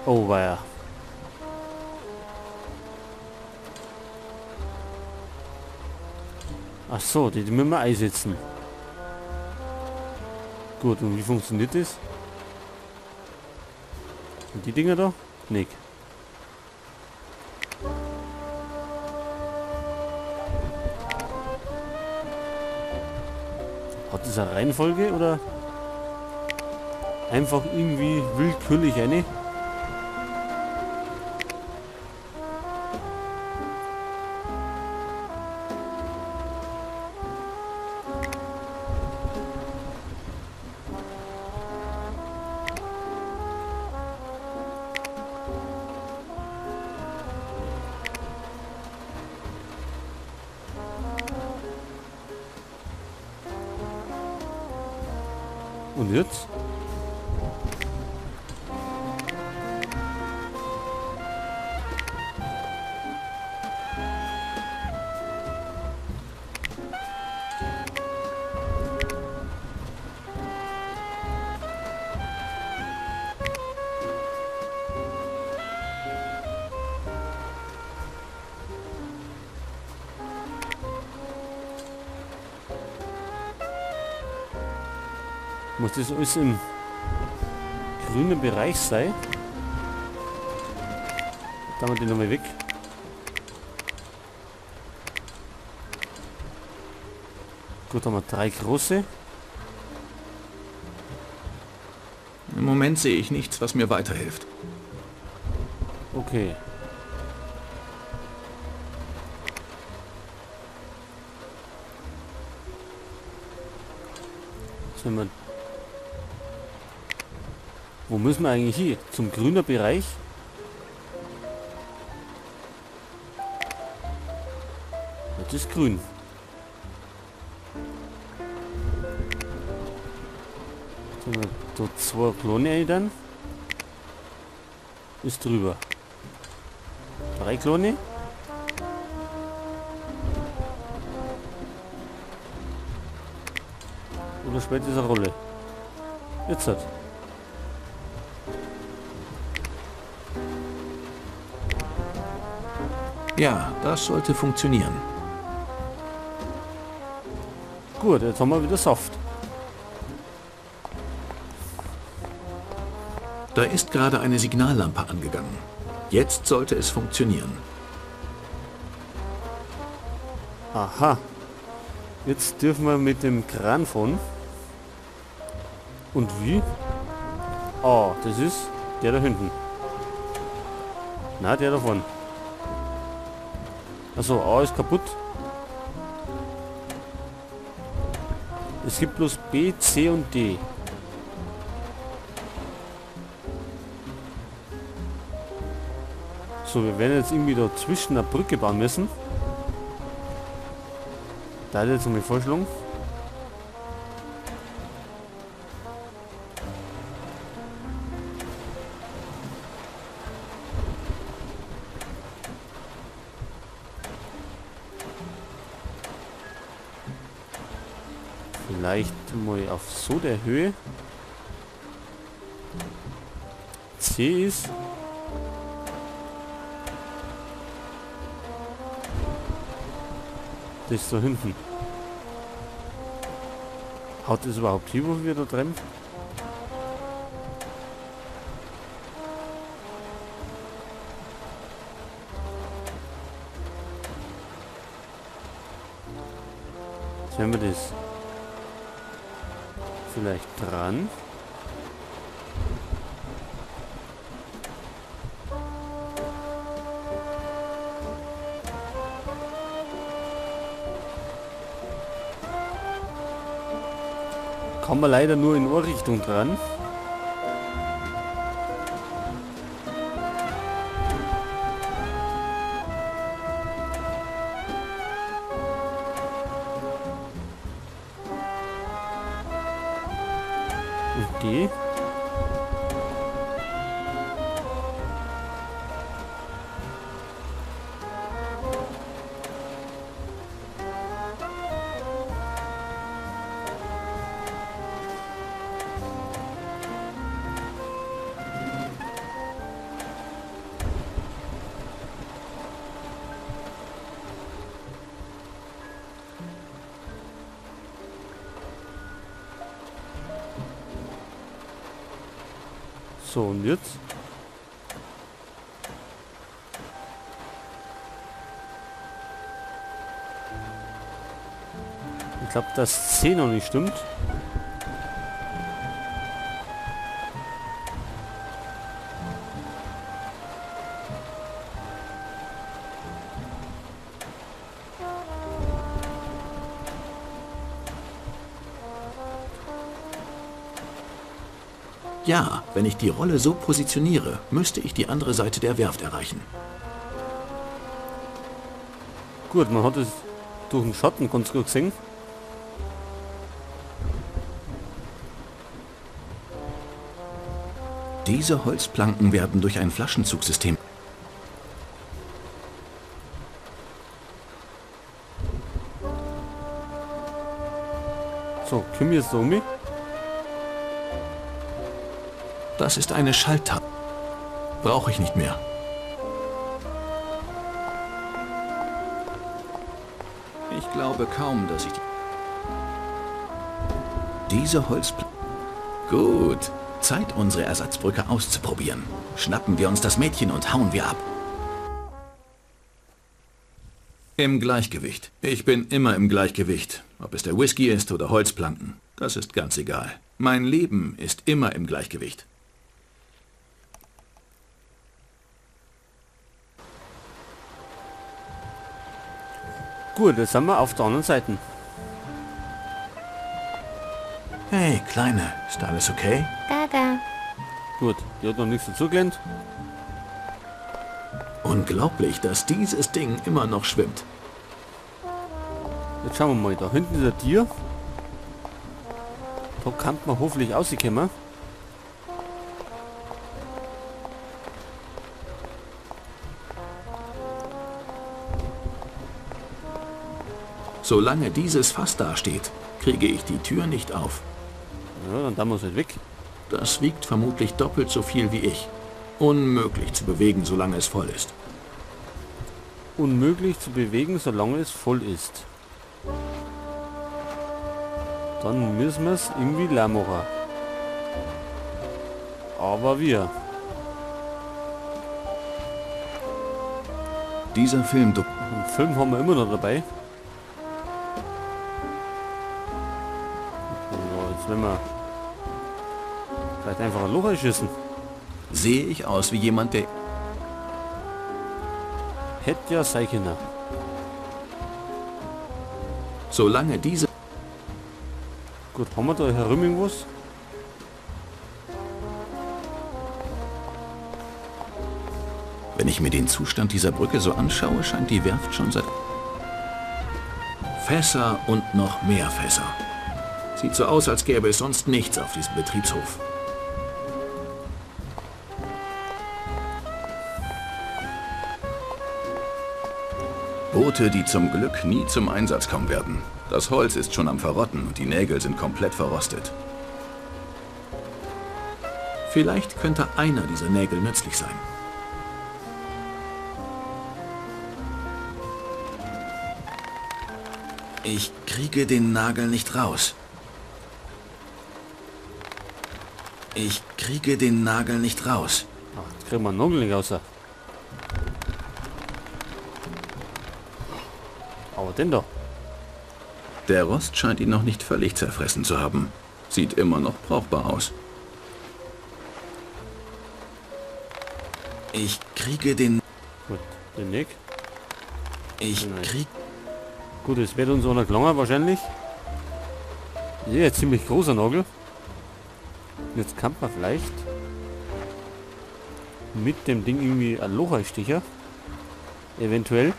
Oh, weia. Ach so, die müssen wir einsetzen. Gut, und wie funktioniert das? Und die Dinger da? Nick. Hat das eine Reihenfolge oder einfach irgendwie willkürlich eine? Und jetzt? Muss das alles im grünen Bereich sein? Da haben wir den nochmal weg. Gut, haben wir 3 große. Im Moment sehe ich nichts, was mir weiterhilft. Okay. Sollen wir... Wo müssen wir eigentlich hin? Zum grünen Bereich? Das ist grün. Sollen wir da 2 Klone ein dann? Ist drüber. 3 Klone. Oder spielt das eine Rolle? Jetzt hat. Ja, das sollte funktionieren. Gut, jetzt haben wir wieder Saft. Da ist gerade eine Signallampe angegangen. Jetzt sollte es funktionieren. Aha. Jetzt dürfen wir mit dem Kran fahren. Und wie? Ah, das ist der da hinten. Na, der davon. Also A ist kaputt. Es gibt bloß B, C und D. So, wir werden jetzt irgendwie dazwischen eine Brücke bauen müssen. Da hat jetzt eine Vorstellung. Vielleicht mal auf so der Höhe. C ist. Das ist da hinten. Haut das überhaupt hin, wo wir da drin? Sehen wir das vielleicht dran? Kann man leider nur in Ohrrichtung dran. Und die. So, und jetzt? Ich glaube, dass C noch nicht stimmt. Ja, wenn ich die Rolle so positioniere, müsste ich die andere Seite der Werft erreichen. Gut, man hat es durch den Schatten ganz gut gesehen. Diese Holzplanken werden durch ein Flaschenzugsystem. So, können wir jetzt so um mich? Das ist eine Schalttaste. Brauche ich nicht mehr. Ich glaube kaum, dass ich diese Holzplanken... Gut. Zeit, unsere Ersatzbrücke auszuprobieren. Schnappen wir uns das Mädchen und hauen wir ab. Im Gleichgewicht. Ich bin immer im Gleichgewicht. Ob es der Whisky ist oder Holzplanken. Das ist ganz egal. Mein Leben ist immer im Gleichgewicht. Gut, jetzt sind wir auf der anderen Seite. Hey, Kleine, ist alles okay? Gaga. Gut, die hat noch nichts dazugelernt. Unglaublich, dass dieses Ding immer noch schwimmt. Jetzt schauen wir mal, da hinten ist ein Tier. Da kann man hoffentlich rauskommen. Solange dieses Fass dasteht, kriege ich die Tür nicht auf. Ja, dann muss es weg. Das wiegt vermutlich doppelt so viel wie ich. Unmöglich zu bewegen, solange es voll ist. Unmöglich zu bewegen, solange es voll ist. Dann müssen wir es irgendwie leer machen. Aber wir. Dieser Film... Einen Film haben wir immer noch dabei. Ja, jetzt werden wir vielleicht einfach ein Loch einschießen. Sehe ich aus wie jemand, der... Hätte ja sein können. Solange diese... Gut, haben wir da herum irgendwas? Wenn ich mir den Zustand dieser Brücke so anschaue, scheint die Werft schon seit... Fässer und noch mehr Fässer. Sieht so aus, als gäbe es sonst nichts auf diesem Betriebshof. Boote, die zum Glück nie zum Einsatz kommen werden. Das Holz ist schon am Verrotten und die Nägel sind komplett verrostet. Vielleicht könnte einer dieser Nägel nützlich sein. Ich kriege den Nagel nicht raus. Ich kriege den Nagel nicht raus. Ach, jetzt kriegen wir einen Nagel nicht raus. Aber den da. Der Rost scheint ihn noch nicht völlig zerfressen zu haben. Sieht immer noch brauchbar aus. Ich kriege den... Gut, den nicht. Ich krieg... Gut, es wird uns einer gelangen wahrscheinlich. Ja, ein ziemlich großer Nagel. Jetzt kann man vielleicht mit dem Ding irgendwie ein Loch einstechen. Eventuell.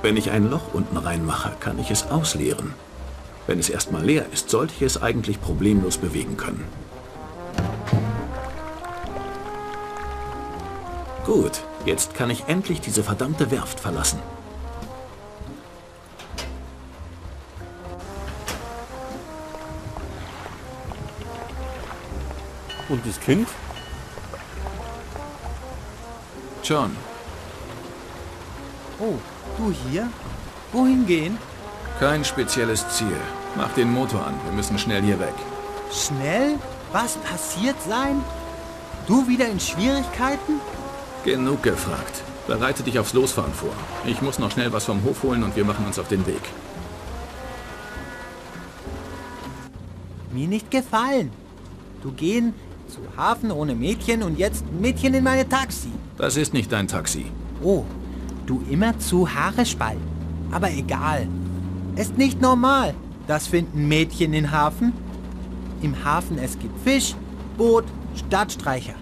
Wenn ich ein Loch unten reinmache, kann ich es ausleeren. Wenn es erstmal leer ist, sollte ich es eigentlich problemlos bewegen können. Gut, jetzt kann ich endlich diese verdammte Werft verlassen. Und das Kind? John, Oh, Du hier? Wohin gehen? Kein spezielles Ziel. Mach den Motor an, wir müssen schnell hier weg. Schnell? Was passiert sein? Du wieder in Schwierigkeiten? Genug gefragt. Bereite dich aufs Losfahren vor. Ich muss noch schnell was vom Hof holen und wir machen uns auf den Weg. Mir nicht gefallen. Du gehen zu Hafen ohne Mädchen und jetzt Mädchen in meine Taxi. Das ist nicht dein Taxi. Oh, du immer zu Haarespalt. Aber egal. Ist nicht normal. Das finden Mädchen in Hafen. Im Hafen es gibt Fisch, Boot, Stadtstreicher.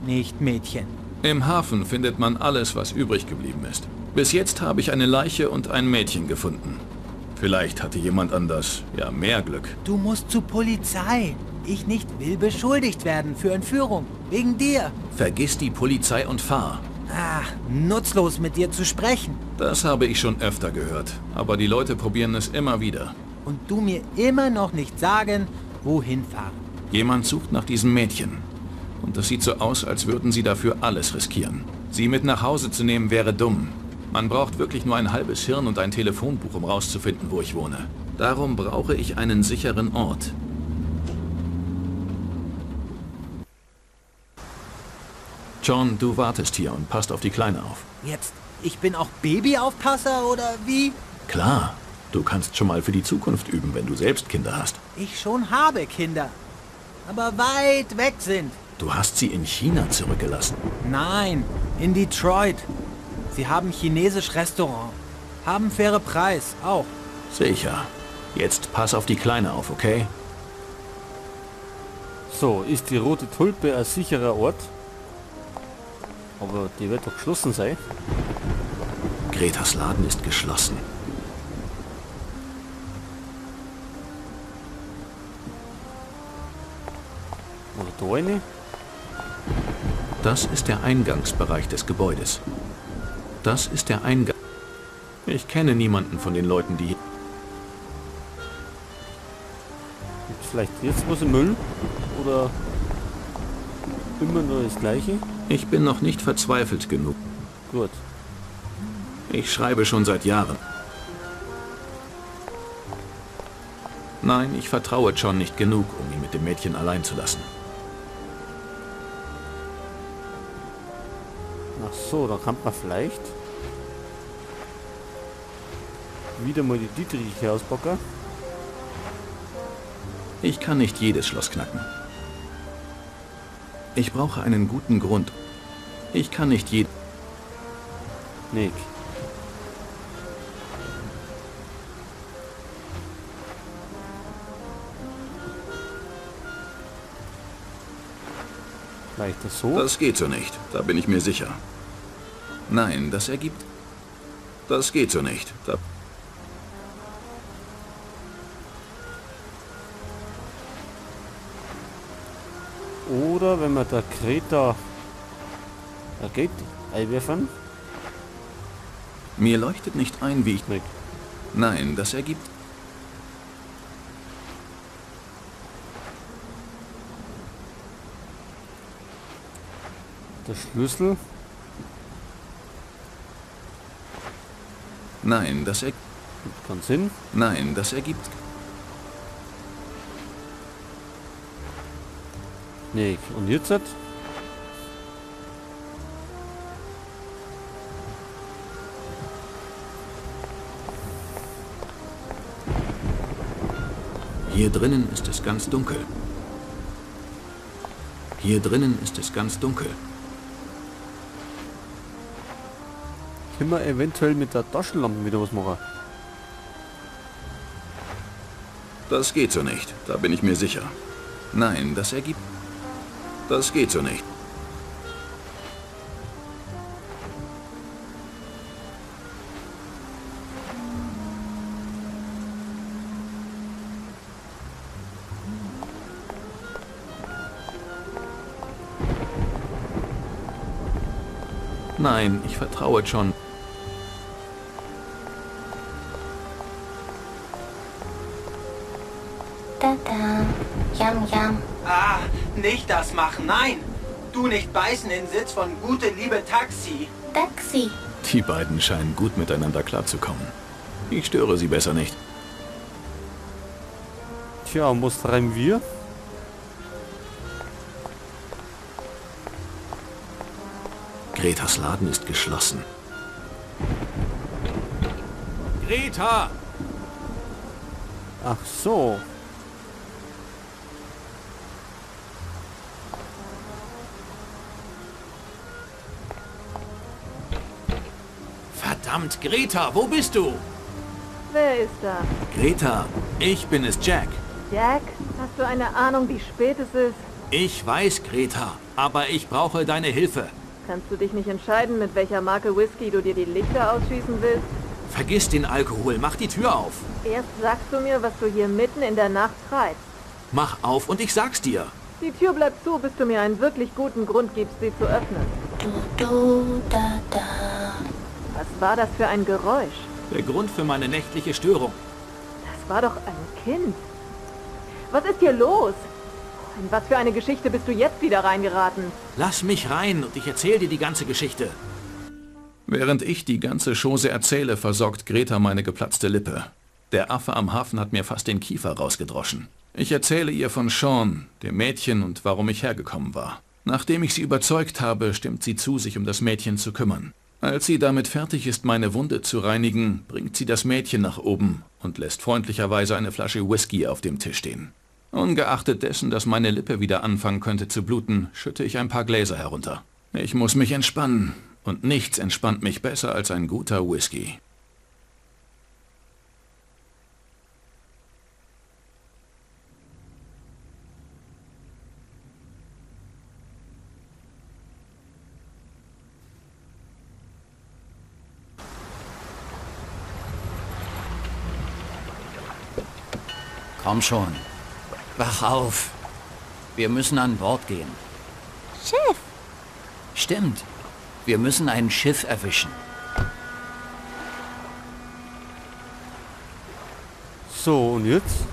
Nicht Mädchen. Im Hafen findet man alles, was übrig geblieben ist. Bis jetzt habe ich eine Leiche und ein Mädchen gefunden. Vielleicht hatte jemand anders, ja, mehr Glück. Du musst zur Polizei. Ich nicht will beschuldigt werden für Entführung. Wegen dir. Vergiss die Polizei und fahr. Ach, nutzlos mit dir zu sprechen. Das habe ich schon öfter gehört. Aber die Leute probieren es immer wieder. Und du mir immer noch nicht sagen, wohin fahren. Jemand sucht nach diesem Mädchen. Und es sieht so aus, als würden sie dafür alles riskieren. Sie mit nach Hause zu nehmen, wäre dumm. Man braucht wirklich nur ein halbes Hirn und ein Telefonbuch, um rauszufinden, wo ich wohne. Darum brauche ich einen sicheren Ort. John, du wartest hier und passt auf die Kleine auf. Jetzt, ich bin auch Babyaufpasser oder wie? Klar, du kannst schon mal für die Zukunft üben, wenn du selbst Kinder hast. Ich schon habe Kinder. Aber weit weg sind. Du hast sie in China zurückgelassen. Nein, in Detroit. Sie haben chinesisch Restaurant. Haben faire Preis, auch. Sicher. Jetzt pass auf die Kleine auf, okay? So, ist die Rote Tulpe ein sicherer Ort? Aber die wird doch geschlossen sein. Gretas Laden ist geschlossen. Oder da eine? Das ist der Eingangsbereich des Gebäudes. Das ist der Eingang. Ich kenne niemanden von den Leuten, die... Gibt's vielleicht jetzt was im Müll? Oder immer nur das Gleiche? Ich bin noch nicht verzweifelt genug. Gut. Ich schreibe schon seit Jahren. Nein, ich vertraue John nicht genug, um ihn mit dem Mädchen allein zu lassen. Ach so, da kann man vielleicht wieder mal die Dietriche auspacken. Ich kann nicht jedes Schloss knacken. Ich brauche einen guten Grund. Ich kann nicht jeden... Nick. Vielleicht das so? Das geht so nicht, da bin ich mir sicher. Nein, das ergibt... Das geht so nicht. Oder wenn wir da Greta geht, einwerfen. Mir leuchtet nicht ein, wie ich... Nick. Nein, das ergibt... Der Schlüssel. Nein, das ergibt... Keinen Sinn. Nein, das ergibt... Nick. Und jetzt hat... Hier drinnen ist es ganz dunkel. Hier drinnen ist es ganz dunkel. Können wir eventuell mit der Taschenlampe wieder was machen? Das geht so nicht, da bin ich mir sicher. Nein, das ergibt... Das geht so nicht. Nein, ich vertraue John. Tada. Yum, yum. Ah, nicht das machen, nein. Du nicht beißen in Sitz von gute Liebe Taxi. Taxi. Die beiden scheinen gut miteinander klarzukommen. Ich störe sie besser nicht. Tja, und was treiben wir? Gretas Laden ist geschlossen. Greta! Ach so. Verdammt, Greta, wo bist du? Wer ist da? Greta, ich bin es, Jack. Jack? Hast du eine Ahnung, wie spät es ist? Ich weiß, Greta, aber ich brauche deine Hilfe. Kannst du dich nicht entscheiden, mit welcher Marke Whisky du dir die Lichter ausschießen willst? Vergiss den Alkohol, mach die Tür auf. Erst sagst du mir, was du hier mitten in der Nacht treibst. Mach auf und ich sag's dir. Die Tür bleibt zu, bis du mir einen wirklich guten Grund gibst, sie zu öffnen. Du, da, da. Was war das für ein Geräusch? Der Grund für meine nächtliche Störung. Das war doch ein Kind. Was ist hier los? In was für eine Geschichte bist du jetzt wieder reingeraten? Lass mich rein und ich erzähle dir die ganze Geschichte. Während ich die ganze Chose erzähle, versorgt Greta meine geplatzte Lippe. Der Affe am Hafen hat mir fast den Kiefer rausgedroschen. Ich erzähle ihr von Sean, dem Mädchen und warum ich hergekommen war. Nachdem ich sie überzeugt habe, stimmt sie zu, sich um das Mädchen zu kümmern. Als sie damit fertig ist, meine Wunde zu reinigen, bringt sie das Mädchen nach oben und lässt freundlicherweise eine Flasche Whisky auf dem Tisch stehen. Ungeachtet dessen, dass meine Lippe wieder anfangen könnte zu bluten, schütte ich ein paar Gläser herunter. Ich muss mich entspannen, und nichts entspannt mich besser als ein guter Whisky. Komm schon. Wach auf. Wir müssen an Bord gehen. Schiff. Stimmt. Wir müssen ein Schiff erwischen. So, und jetzt?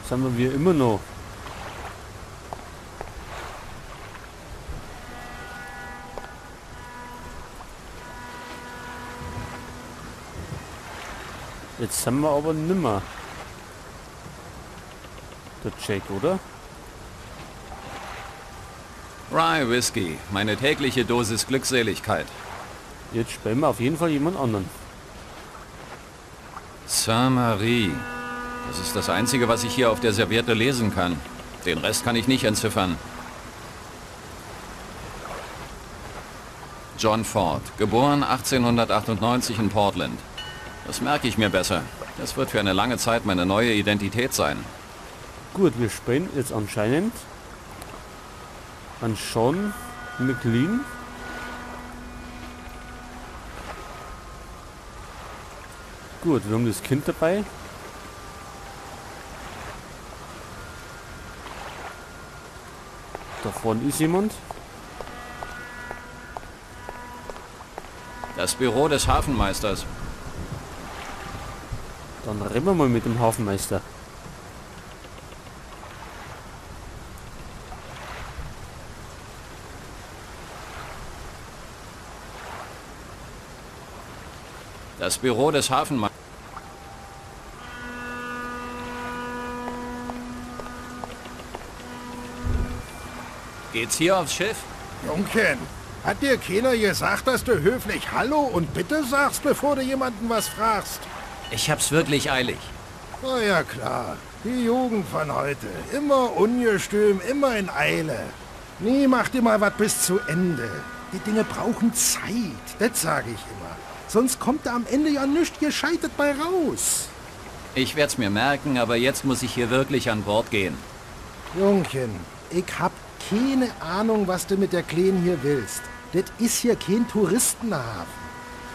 Sind wir immer noch. Jetzt sind wir aber nimmer. Der Jack, oder? Rye Whisky, meine tägliche Dosis Glückseligkeit. Jetzt spielen wir auf jeden Fall jemand anderen. Saint-Marie. Das ist das Einzige, was ich hier auf der Serviette lesen kann. Den Rest kann ich nicht entziffern. John Ford, geboren 1898 in Portland. Das merke ich mir besser. Das wird für eine lange Zeit meine neue Identität sein. Gut, wir spielen jetzt anscheinend an Sean McLean. Gut, wir haben das Kind dabei. Da vorne ist jemand. Das Büro des Hafenmeisters. Dann reden wir mal mit dem Hafenmeister. Das Büro des Hafenmeisters. Geht's hier aufs Schiff? Jungchen, hat dir keiner gesagt, dass du höflich Hallo und Bitte sagst, bevor du jemanden was fragst? Ich hab's wirklich eilig. Na ja, klar. Die Jugend von heute. Immer ungestüm, immer in Eile. Nie macht ihr mal was bis zu Ende. Die Dinge brauchen Zeit, das sage ich immer. Sonst kommt da am Ende ja nichts gescheitert bei raus. Ich werd's mir merken, aber jetzt muss ich hier wirklich an Bord gehen. Jungchen, ich hab keine Ahnung, was du mit der Kleinen hier willst. Das ist hier kein Touristenhafen.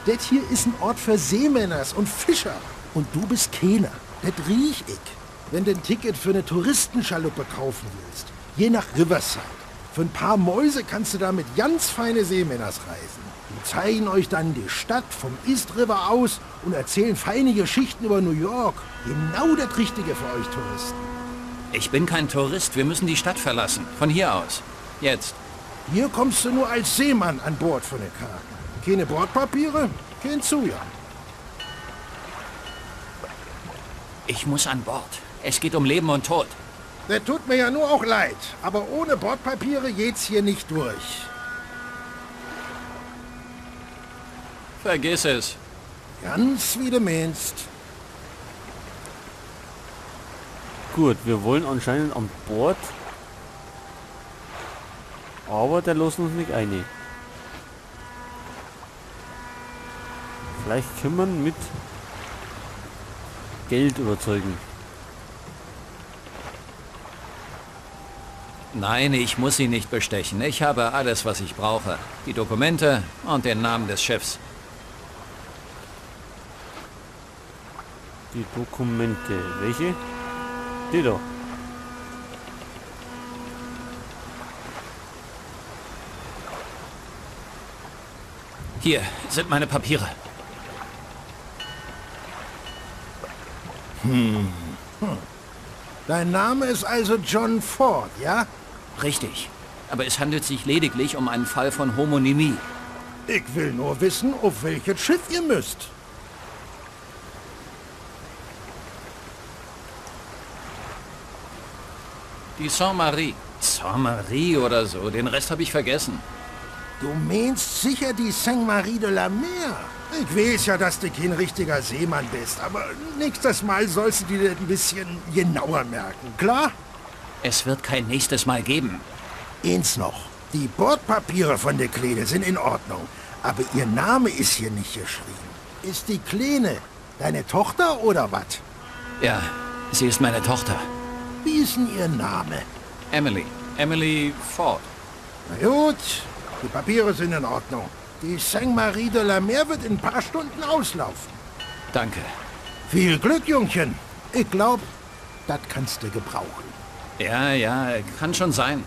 Das hier ist ein Ort für Seemänners und Fischer. Und du bist keiner. Das riech ich. Wenn du ein Ticket für eine Touristenschaluppe kaufen willst, je nach Riverside. Für ein paar Mäuse kannst du da mit ganz feine Seemänners reisen. Die zeigen euch dann die Stadt vom East River aus und erzählen feine Geschichten über New York. Genau das Richtige für euch Touristen. Ich bin kein Tourist. Wir müssen die Stadt verlassen. Von hier aus. Jetzt. Hier kommst du nur als Seemann an Bord von der Karte. Keine Bordpapiere, kein Zugang. Ich muss an Bord. Es geht um Leben und Tod. Das tut mir ja nur auch leid, aber ohne Bordpapiere geht's hier nicht durch. Vergiss es. Ganz wie du meinst. Gut, wir wollen anscheinend an Bord. Aber der lässt uns nicht ein. Vielleicht können wir ihn mit Geld überzeugen. Nein, ich muss Sie nicht bestechen. Ich habe alles, was ich brauche. Die Dokumente und den Namen des Schiffs. Die Dokumente. Welche? Die da. Hier sind meine Papiere. Dein Name ist also John Ford, ja? Richtig. Aber es handelt sich lediglich um einen Fall von Homonymie. Ich will nur wissen, auf welches Schiff ihr müsst. Die Saint-Marie. Saint-Marie oder so, den Rest habe ich vergessen. Du meinst sicher die Saint-Marie de la Mer? Ich weiß ja, dass du kein richtiger Seemann bist, aber nächstes Mal sollst du dir das ein bisschen genauer merken, klar? Es wird kein nächstes Mal geben. Eins noch. Die Bordpapiere von der Kleine sind in Ordnung, aber ihr Name ist hier nicht geschrieben. Ist die Kleine deine Tochter oder was? Ja, sie ist meine Tochter. Wie ist denn ihr Name? Emily. Emily Ford. Na gut, die Papiere sind in Ordnung. Die Saint-Marie de la Mer wird in ein paar Stunden auslaufen. Danke. Viel Glück, Jungchen. Ich glaub, das kannst du gebrauchen. Ja, kann schon sein.